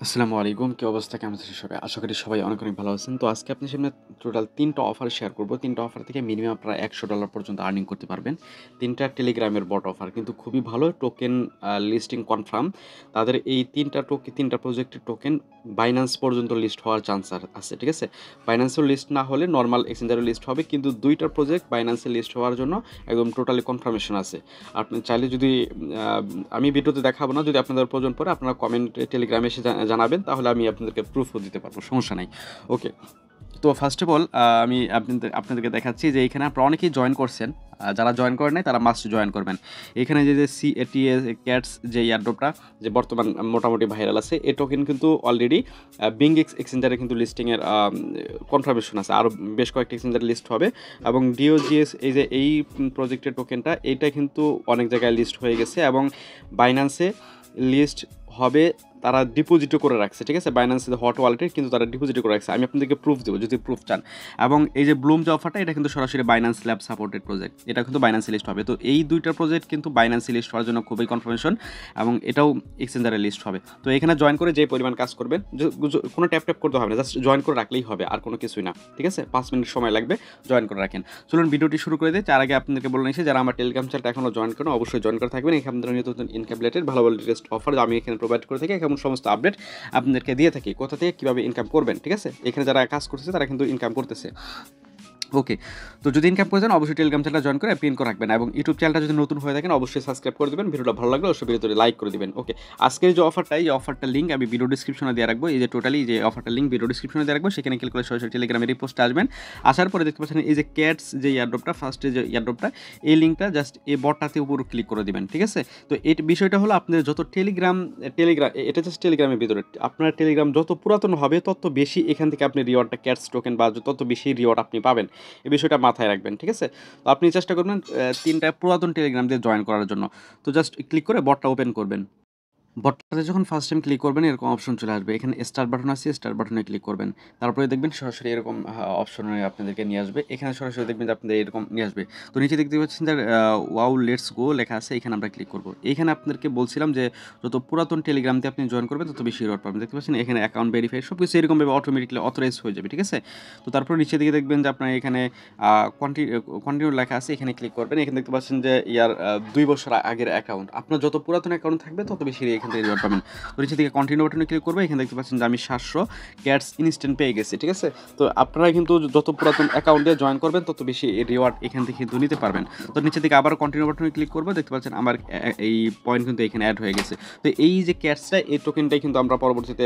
আসসালামু আলাইকুম। কি অবস্থা? কেমন আছেন সবাই? আশা করি সবাই অনেক, অনেক ভালো আছেন। তো আজকে আপনার সামনে টোটাল ৩ টা অফার শেয়ার করব। ৩ টা অফার থেকে মিনিমাম আপনারা $১০০ পর্যন্ত আর্নিং করতে পারবেন। ৩ টা টেলিগ্রামের বট অফার কিন্তু খুবই ভালো। Token listing confirm. তাদের এই ৩ টা প্রজেক্টের টোকেন Binance পর্যন্ত লিস্ট হওয়ার চান্স আছে। ঠিক আছে? Binance এও লিস্ট না হলে নরমাল এক্সচেঞ্জারে লিস্ট হবে। কিন্তু ২ টা প্রজেক্ট Binance এ লিস্ট হওয়ার জন্য একদম টোটালি কনফার্মেশন আছে। আপনি চাইলে যদি আ আমি ভিডিওতে দেখাবো না। যদি আপনাদের প্রয়োজন পড়ে আপনারা কমেন্টে টেলিগ্রামে এসে জানাবেন তাহলে আমি আপনাদেরকে প্রুফও দিতে পারবো। সমস্যা নাই। ওকে। তো ফার্স্ট অফ অল আমি আপনাদেরকে দেখাচ্ছি যে এখানে আপনারা অনেকেই জয়েন করছেন। যারা জয়েন করেন নাই তারা মাস্ট জয়েন করবেন। এখানে যে CATS ক্যাটস যে এয়ারড্রপটা যে বর্তমান মোটামুটি ভাইরাল আছে, এই টোকেন কিন্তু অলরেডি বিং এক্সচেঞ্জারে কিন্তু লিস্টিংয়ের কনফার্মেশন আছে। আরও বেশ কয়েকটি এক্সচেঞ্জারে লিস্ট হবে এবং DOGS এই প্রজেক্টের টোকেনটা এইটা কিন্তু অনেক জায়গায় লিস্ট হয়ে গেছে এবং বাইন্যান্সে লিস্ট হবে। তারা ডিপোজিটও করে রাখছে। ঠিক আছে? বাইন্যান্স হট ওয়ালেটে কিন্তু তারা ডিপোজিটও করে রাখছে। আমি আপনাদেরকে প্রুফ দেবো যদি প্রুফ চান। এবং এই যে ব্লুম যে অফারটা এটা কিন্তু সরাসরি বাইন্যান্স ল্যাব সাপোর্টেড প্রজেক্ট। এটা কিন্তু বাইন্যান্স লিস্ট হবে। তো এই ২ টা প্রজেক্ট কিন্তু বাইন্যান্স লিস্ট হওয়ার জন্য খুবই কনফার্মেশন এবং এটাও এক্সচেঞ্জারে লিস্ট হবে। তো এখানে জয়েন করে যে পরিমাণ কাজ করবেন কোনো ট্যাপ করতে হবে না। জাস্ট জয়েন করে রাখলেই হবে। আর কোনো কিছুই না। ঠিক আছে? ৫ মিনিট সময় লাগবে। জয়েন করে রাখেন। চলুন ভিডিওটি শুরু করে দিই। তার আগে আপনাদেরকে বলে নিচ্ছি যারা আমার টেলিগ্রাম চ্যানেলটা এখনও জয়েন করেন অবশ্যই জয়েন করে থাকবেন। এখান থেকে নিত্য নতুন ইনকাম রিলেটেড ভালো ভালো লেটেস্ট অফার আমি এখানে প্রোভাইড করে থাকি। এমন সমস্ত আপডেট আপনাদেরকে দিয়ে থাকি। কোথা থেকে কীভাবে ইনকাম করবেন। ঠিক আছে? এখানে যারা কাজ করতেছে তারা কিন্তু ইনকাম করতেছে। ওকে। তো যদি ইনকাম করে যান অবশ্যই টেলিগ্রাম চ্যানেলটা জয়েন করে পিন করে রাখবেন এবং ইউটিউব চ্যানেলটা যদি নতুন হয়ে থাকেন অবশ্যই সাবস্ক্রাইব করে দেবেন। ভিডিওটা ভালো লাগলে অবশ্যই ভিডিওতে লাইক করে দিবেন। ওকে। আজকের যে অফারটা এই অফারটার লিঙ্ক আমি ভিডিও ডিসক্রিপশনে দিয়ে রাখবো। এই যে টোটালি যে অফারটার লিঙ্ক ভিডিও ডিসক্রিপশনে দিয়ে রাখবো সেখানে ক্লিক করে সরাসরি টেলিগ্রামের এই পোস্টে আসবেন। আসার পরে দেখতে পাচ্ছেন এই যে ক্যাটস যে এয়ারড্রপটা ফার্স্টে যে এয়ারড্রপটা এই লিঙ্কটা জাস্ট এই বটটাতে উপর ক্লিক করে দিবেন। ঠিক আছে? তো এই বিষয়টা হলো আপনাদের যত টেলিগ্রাম এটা জাস্ট টেলিগ্রামের ভিতরে আপনার টেলিগ্রাম যত পুরাতন হবে তত বেশি এখান থেকে আপনি রিওয়ার্ডটা ক্যাটস টোকেন বা তত বেশি রিওয়ার্ড আপনি পাবেন। এই বিষয়টা মাথায় রাখবেন। ঠিক আছে? তো আপনি চেষ্টা করবেন ৩ টা পুরাতন টেলিগ্রাম দিয়ে জয়েন করার জন্য। তো জাস্ট ক্লিক করে বটটা ওপেন করবেন। বটটাতে যখন ফার্স্ট টাইম ক্লিক করবেন এরকম অপশন চলে আসবে। এখানে স্টার বাটন আছে, স্টার বাটনে ক্লিক করবেন। তারপরে দেখবেন সরাসরি এরকম অপশনে আপনাদেরকে নিয়ে আসবে। এখানে সরাসরি দেখবেন যে আপনাদের এরকম নিয়ে আসবে। তো নিচে দেখতে পাচ্ছেন যে ওয়াও লেটস গো লেখা আছে। এখানে আমরা ক্লিক করব। এইখানে আপনাদেরকে বলছিলাম যে যত পুরাতন টেলিগ্রাম দিয়ে আপনি জয়েন করবেন তত বেশি রিওয়ার্ড পাবেন। দেখতে পাচ্ছেন এখানে অ্যাকাউন্ট ভেরিফাই সবকিছু এরকমভাবে অটোমেটিক্যালি অথরাইজ হয়ে যাবে। ঠিক আছে? তো তারপর নিচের দিকে দেখবেন যে আপনার এখানে কন্টিনিউ লেখা আছে। এখানে ক্লিক করবেন। এখানে দেখতে পাচ্ছেন যে ২ বছর আগের অ্যাকাউন্ট। আপনার যত পুরাতন অ্যাকাউন্ট থাকবে তত বেশি এখান থেকে রিওয়ার্ড পাবেন। তো নিচে থেকে কন্টিনিউ বাটনে ক্লিক করবো। এখানে দেখতে পাচ্ছেন যে আমি ৭০০ ক্যাটস ইনস্ট্যান্ট পেয়ে গেছি। ঠিক আছে? তো আপনারা কিন্তু যত পুরাতন অ্যাকাউন্ট দিয়ে জয়েন করবেন তত বেশি রিওয়ার্ড এখান থেকে কিন্তু নিতে পারবেন। তো নিচে থেকে আবার কন্টিনিউ বাটনে ক্লিক করবো। দেখতে পাচ্ছেন আমার এই পয়েন্ট কিন্তু এখানে অ্যাড হয়ে গেছে। তো এই যে ক্যাটসটা এই টোকেনটাই কিন্তু আমরা পরবর্তীতে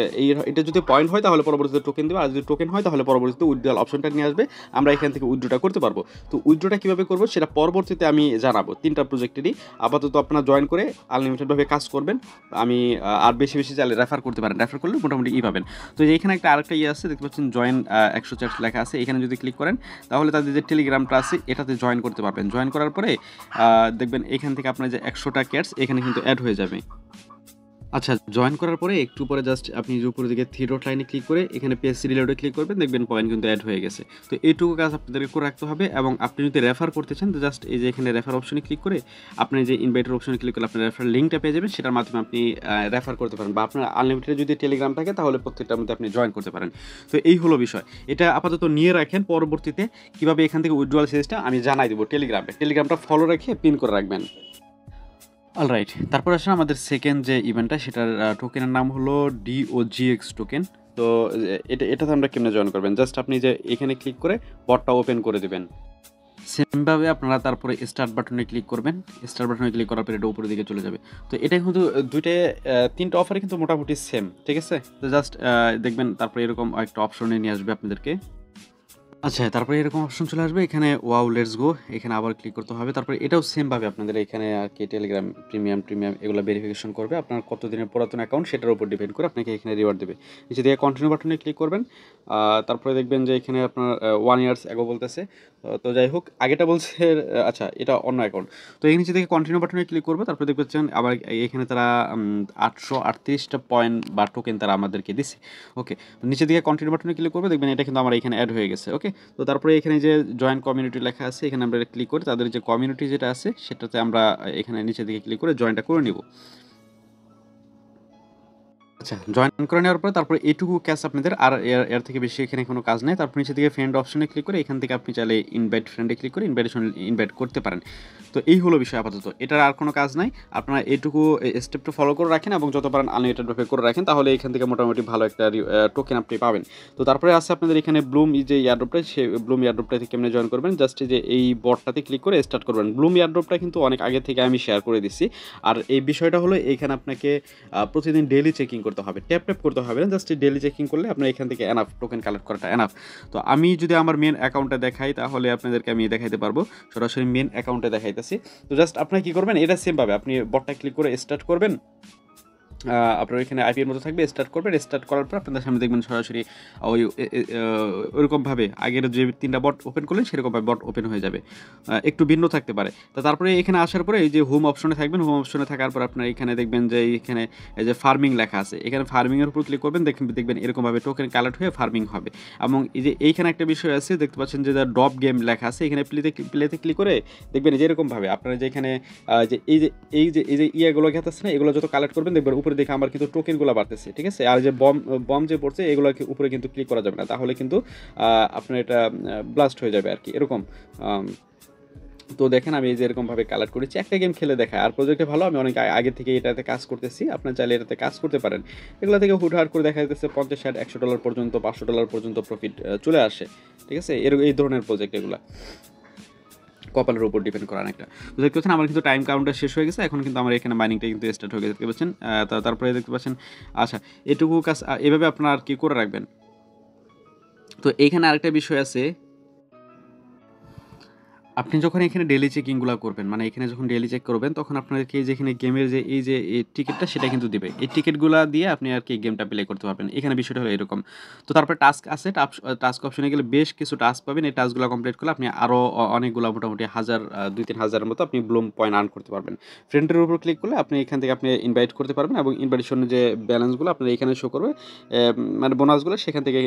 এটা যদি পয়েন্ট হয় তাহলে পরবর্তীতে টোকেন দেবো। আর যদি টোকেন হয় তাহলে পরবর্তীতে উইথড্রয়াল অপশনটা নিয়ে আসবে। আমরা এখান থেকে উইথড্রটা করতে পারবো। তো উইথড্রটা কীভাবে করবো সেটা পরবর্তীতে আমি জানাবো। ৩ টা প্রজেক্টেরই আপাতত আপনারা জয়েন করে আনলিমিটেডভাবে কাজ করবেন। আমি আর বেশি চাইলে রেফার করতে পারেন। রেফার করলে মোটামুটি পাবেন। তো এইখানে একটা আরেকটা আছে দেখতে পাচ্ছেন জয়েন ১০০ চ্যাট লেখা আছে। এখানে যদি ক্লিক করেন তাহলে তাদের যে টেলিগ্রামটা আছে এটাতে জয়েন করতে পারবেন। জয়েন করার পরে দেখবেন এখান থেকে আপনার যে ১০০টা ক্যাটস এখানে কিন্তু অ্যাড হয়ে যাবে। আচ্ছা, জয়েন করার পরে একটু পরে জাস্ট আপনি যে উপরের দিকে 3 ডট লাইনে ক্লিক করে এখানে পেজ রিলোডে ক্লিক করবেন, দেখবেন পয়েন্ট কিন্তু অ্যাড হয়ে গেছে। তো এইটুকু কাজ আপনাদেরকে করে রাখতে হবে এবং আপনি যদি রেফার করতে চান তো জাস্ট এই যে এখানে রেফার অপশনে ক্লিক করে আপনি যে ইনভাইটের অপশনে ক্লিক করলে আপনার রেফার লিঙ্কটা পেয়ে যাবেন। সেটার মাধ্যমে আপনি রেফার করতে পারেন বা আপনার আনলিমিটেড যদি টেলিগ্রাম থাকে তাহলে প্রত্যেকটার মধ্যে আপনি জয়েন করতে পারেন। তো এই হলো বিষয়। এটা আপাতত নিয়ে রাখেন, পরবর্তীতে কীভাবে এখান থেকে উইথড্রয়াল সিরিজটা আমি জানাই দেবো টেলিগ্রামটা ফলো রেখে পিন করে রাখবেন। অলরাইট, তারপর আসলে আমাদের সেকেন্ড যে ইভেন্টটা সেটার টোকেনের নাম হলো DOGX টোকেন। তো এটাতে আমরা কেমনে জয়েন করবেন, জাস্ট আপনি যে এখানে ক্লিক করে বটটা ওপেন করে দেবেন। সেমভাবে আপনারা তারপরে স্টার্ট বাটনে ক্লিক করবেন। স্টার্ট বাটনে ক্লিক করার পর এটা উপরের দিকে চলে যাবে। তো এটা কিন্তু দুইটাই ৩টা অফারে কিন্তু মোটামুটি সেম। ঠিক আছে? তো জাস্ট দেখবেন তারপরে এরকম একটা অপশনে নিয়ে আসবে আপনাদেরকে। আচ্ছা, তারপরে এরকম অপশন চলে আসবে। এখানে ওয়াও লেটস গো এখানে আবার ক্লিক করতে হবে। তারপরে এটাও সেমভাবে আপনাদের এখানে আর কি টেলিগ্রাম প্রিমিয়াম এগুলো ভেরিফিকেশন করবে। আপনার কতদিনের পুরাতন অ্যাকাউন্ট সেটার উপর ডিপেন্ড করে আপনাকে এখানে রিওয়ার্ড দেবে। নিচে দিয়ে কন্টিনিউ বাটনে ক্লিক করবেন। তারপরে দেখবেন যে এখানে আপনার 1 ইয়ার্স অ্যাগো বলতেছে। তো যাই হোক, আগেটা বলছে আচ্ছা এটা অন্য অ্যাকাউন্ট। তো এই নিচে থেকে কন্টিনিউ বাটনে ক্লিক করবো। তারপরে দেখবেন আবার এখানে তারা 838টা পয়েন্ট বা টোকেন তারা আমাদেরকে দিছে। ওকে, নিচে দিকে কন্টিনিউ বাটনে ক্লিক করবে, দেখবেন এটা কিন্তু আমার এখানে অ্যাড হয়ে গেছে। ওকে, তো তারপরে এখানে যে জয়েন কমিউনিটি লেখা আছে এখানে আমরা ক্লিক করে তাদের যে কমিউনিটি যেটা আছে সেটাতে আমরা এখানে নিচে দিকে ক্লিক করে জয়েনটা করে নিব। আচ্ছা, জয়েন করে নেওয়ার পরে তারপরে এইটুকু কাজ আপনাদের, আর এর থেকে বেশি এখানে কোনো কাজ নাই। তারপর নিচে থেকে ফ্রেন্ড অপশনে ক্লিক করে এখান থেকে আপনি চাইলে ইনভাইট ফ্রেন্ডে ক্লিক করে ইনভাইট করতে পারেন। তো এই হলো বিষয় আপাতত। এটার আর কোনো কাজ নাই। আপনারা এইটুকু স্টেপটা ফলো করে রাখেন এবং যত পারেন আনলিমিটেড ভাবে করে রাখেন, তাহলে এখান থেকে মোটামুটি ভালো একটা টোকেন আপনি পাবেন। তো তারপরে আছে আপনাদের এখানে ব্লুম যে এয়ারড্রপটা, সেই ব্লুম এয়ারড্রপটা থেকে কেমনে জয়েন করবেন, জাস্ট যে এই বটটাতে ক্লিক করে স্টার্ট করবেন। ব্লুম এয়ারড্রপটা কিন্তু অনেক আগে থেকে আমি শেয়ার করে দিচ্ছি। আর এই বিষয়টা হলো এইখানে আপনাকে প্রতিদিন ডেইলি চেকিং করতে হবে, ট্যাপ করতে হবে না, জাস্ট ডেইলি চেকিং করলে আপনার এখান থেকে এনাফ, টোকেন কালেক্ট করাটা এনাফ। তো আমি যদি আমার মেন অ্যাকাউন্টে দেখাই, তাহলে আপনাদেরকে আমি দেখাইতে পারবো, সরাসরি মেন অ্যাকাউন্টে দেখাইতেছি। তো জাস্ট আপনারা কী করবেন, এটা সেমভাবে আপনি বটটা ক্লিক করে স্টার্ট করবেন। আপনার এখানে আইপির মতো থাকবে, স্টার্ট করবেন। স্টার্ট করার পর আপনাদের সামনে দেখবেন সরাসরি ওই ওইরকমভাবে আগের যে 3টা বট ওপেন করলেন সেরকমভাবে বট ওপেন হয়ে যাবে, একটু ভিন্ন থাকতে পারে। তো তারপরে এখানে আসার পরে এই যে হোম অপশনে থাকবেন, হোম অপশনে থাকার পর আপনার এখানে দেখবেন যে এইখানে এই যে ফার্মিং লেখা আছে, এখানে ফার্মিংয়ের উপর ক্লিক করবেন, দেখবেন এরকমভাবে টোকেন কালেক্ট হয়ে ফার্মিং হবে। এবং এই যে এইখানে একটা বিষয় আছে, দেখতে পাচ্ছেন যে ড্রপ গেম লেখা আছে, এখানে প্লেতে ক্লিক করে দেখবেন যে এরকমভাবে আপনারা যে এখানে যে এই যে ইয়েগুলো খেতেছে না, এগুলো যত কালেক্ট করবেন দেখবেন উপরে দেখে আমার কিন্তু টোকেনগুলো বাড়তেছে, ঠিক আছে। আর যে বম যে পড়ছে এগুলো উপরে কিন্তু ক্লিক করা যাবে না, তাহলে কিন্তু আপনার এটা ব্লাস্ট হয়ে যাবে আর কি, এরকম। তো দেখেন আমি এই যে এরকমভাবে কালেক্ট করেছি, একটা গেম খেলে দেখায়। আর প্রজেক্টে ভালো, আমি অনেক আগে থেকে এটাতে কাজ করতেছি, আপনার চাইলে এটাতে কাজ করতে পারেন। এগুলো থেকে হুটহাট করে দেখা যাচ্ছে $50, $60, $100 পর্যন্ত, $500 পর্যন্ত প্রফিট চলে আসে, ঠিক আছে। এই ধরনের প্রজেক্ট এগুলো কপালের উপর ডিপেন্ড করা অনেকটা। তো দেখতে পাচ্ছেন আমার কিন্তু টাইম কাউন্টার শেষ হয়ে গেছে, এখন কিন্তু আমার এখানে মাইনিংটা কিন্তু স্টার্ট হয়ে গেছে, দেখতে পাচ্ছেন। তারপরে দেখতে পাচ্ছেন, আচ্ছা এটুকু কাজ এভাবে আপনারা আর কি করে রাখবেন। তো এইখানে আরেকটা বিষয় আছে, আপনি যখন এখানে ডেইলি চেকিংগুলো করবেন, মানে এখানে যখন ডেইলি চেক করবেন, তখন আপনাদেরকে যেখানে গেমের যে এই যে এই টিকিটটা সেটা কিন্তু দিবে। এই টিকিটগুলা দিয়ে আপনি আর কি গেমটা প্লে করতে পারবেন। এখানে বিষয়টা হলো এরকম। তো তারপরে টাস্ক আছে, টাস্ক অপশনে গেলে বেশ কিছু টাস্ক পাবেন। এই টাস্কগুলো কমপ্লিট করলে আপনি আরও অনেকগুলো, মোটামুটি 2-3 হাজারের মতো আপনি ব্লুম পয়েন্ট আর্ন করতে পারবেন। ফ্রেন্ডের উপর ক্লিক করলে আপনি এখান থেকে আপনি ইনভাইট করতে পারবেন এবং ইনভাইটেশনের যে ব্যালেন্সগুলো আপনার এখানে শো করবে, মানে বোনাসগুলো এখান থেকে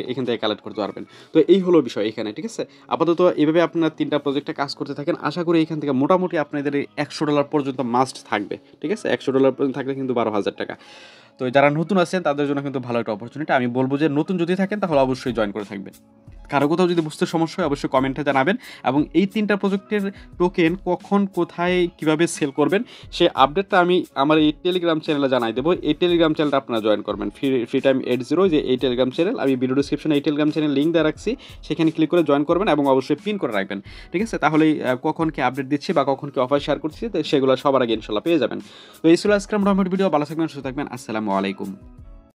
কালেক্ট করতে পারবেন। তো এই হলো বিষয় এখানে, ঠিক আছে। আপাতত এভাবে আপনার 3টা প্রজেক্টে কাজ করতে থাকেন। আশা করি এখান থেকে মোটামুটি আপনাদের $100 পর্যন্ত মাস্ট থাকবে, ঠিক আছে। $100 পর্যন্ত থাকলে কিন্তু 12,000 টাকা। তো যারা নতুন আছেন তাদের জন্য কিন্তু ভালো একটা অপরচুনিটি। আমি বলবো যে নতুন যদি থাকেন তাহলে অবশ্যই জয়েন করে থাকবেন। কারো কোথাও যদি বুঝতে সমস্যা হয় অবশ্যই কমেন্টে জানাবেন। এবং এই 3টা প্রজেক্টের টোকেন কখন, কোথায়, কিভাবে সেল করবেন সেই আপডেটটা আমি আমার এই টেলিগ্রাম চ্যানেলে জানাই দেবো। এই টেলিগ্রাম চ্যানেলটা আপনারা জয়েন করবেন, ফ্রি টাইম 80, যে এই টেলিগ্রাম চ্যানেল, আমি ভিডিও ডিসক্রিপশনে এই টেলিগ্রাম চ্যানেল লিঙ্ক দিয়ে রাখছি, সেখানে ক্লিক করে জয়েন করবেন এবং অবশ্যই পিন করে রাখবেন, ঠিক আছে। তাহলেই কখন কি আপডেট দিচ্ছি বা কখন কি অফার শেয়ার করছি সেগুলো সবার আগে ইনশাল্লাহ পেয়ে যাবেন। তো এই ছিল আজকের মোটামুটি ভিডিও। ভালো থাকবেন, সুস্থ থাকবেন। আসসালামু আলাইকুম।